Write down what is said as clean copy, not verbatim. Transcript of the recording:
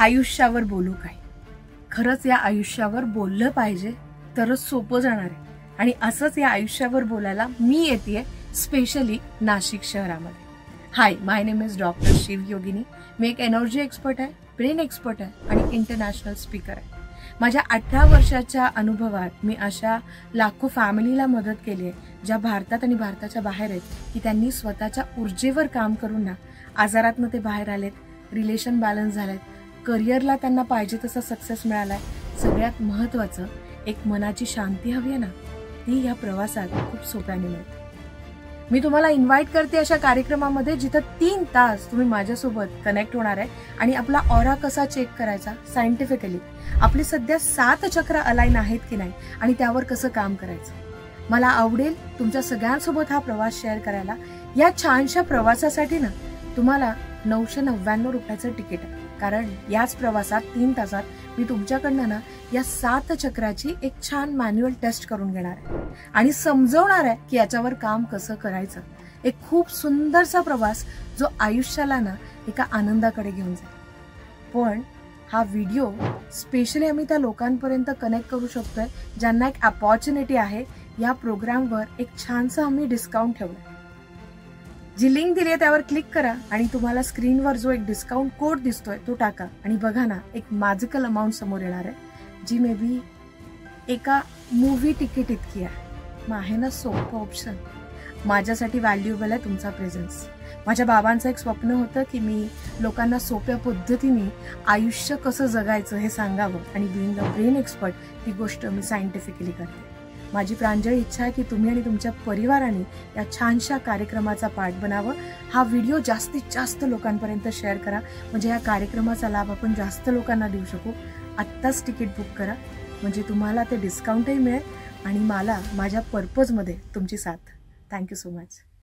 आयुष्यावर बोलू काय? खरंच या आयुष्यावर बोललं पाहिजे तरच सोपं जाणार आहे. आणि असंच या आयुष्यावर बोलायला मी येतेय स्पेशली नाशिक शहरामध्ये. हाय, माय नेम इज डॉक्टर शिव योगिनी. मी एक एनर्जी एक्सपर्ट आहे, ब्रेन एक्सपर्ट आहे आणि इंटरनॅशनल स्पीकर आहे. माझ्या 18 वर्षाच्या अनुभवात मी अशा लाखो फॅमिलीला मदत केली आहे ज्या भारतात आणि भारताच्या बाहेर आहेत, की त्यांनी स्वतःच्या ऊर्जेवर काम करून ना आजारातनं ते बाहेर आलेत, रिलेशन बॅलन्स झालेत, करिअरला त्यांना पाहिजे तसा सक्सेस मिळालाय. सगळ्यात महत्त्वाचं, एक मनाची शांती हवी आहे ना, ती या प्रवासात खूप सोप्याने मिळते. मी तुम्हाला इन्व्हाइट करते अशा कार्यक्रमामध्ये जिथं 3 तास तुम्ही माझ्यासोबत कनेक्ट होणार आहे आणि आपला ऑरा कसा चेक करायचा सायंटिफिकली, आपले सध्या 7 चक्र अलाइन आहेत की नाही आणि त्यावर कसं काम करायचं. मला आवडेल तुमच्या सगळ्यांसोबत हा प्रवास शेअर करायला. या छानशा प्रवासासाठी ना तुम्हाला 999 रुपयाचं तिकीट आहे. कारण याच प्रवासात 3 तासात मी तुमच्याकडनं ना या 7 चक्राची एक छान मॅन्युअल टेस्ट करून घेणार आहे आणि समजवणार आहे की याच्यावर काम कसं करायचं. एक खूप सुंदरसा प्रवास जो आयुष्याला ना एका आनंदाकडे घेऊन जाईल. पण हा व्हिडिओ स्पेशली आम्ही त्या लोकांपर्यंत कनेक्ट करू शकतोय ज्यांना एक अपॉर्च्युनिटी आहे. या प्रोग्रामवर एक छानसा आम्ही डिस्काउंट ठेवलाय. जी लिंक दिली आहे त्यावर क्लिक करा आणि तुम्हाला स्क्रीनवर जो एक डिस्काउंट कोड दिसतोय तो टाका आणि बघा ना, एक मॅजिकल अमाऊंट समोर येणार आहे जी मे बी एका मूवी तिकीट इतकी आहे. मग आहे ना सोपं ऑप्शन. माझ्यासाठी व्हॅल्युएबल आहे तुमचा प्रेझेन्स. माझ्या बाबांचं एक स्वप्न होतं की मी लोकांना सोप्या पद्धतीने आयुष्य कसं जगायचं हे सांगावं आणि बिईंग अ ब्रेन एक्सपर्ट ती गोष्ट मी सायंटिफिकली करते. माझी प्रांजळ इच्छा आहे की तुम्ही आणि तुमच्या परिवाराने या छानशा कार्यक्रमाचा पार्ट बनावं. हा व्हिडिओ जास्तीत जास्त लोकांपर्यंत शेअर करा म्हणजे या कार्यक्रमाचा लाभ आपण जास्त लोकांना देऊ शकू. आत्ताच तिकीट बुक करा म्हणजे तुम्हाला ते डिस्काउंटही मिळेल आणि मला माझ्या पर्पजमध्ये तुमची साथ. Thank you so much.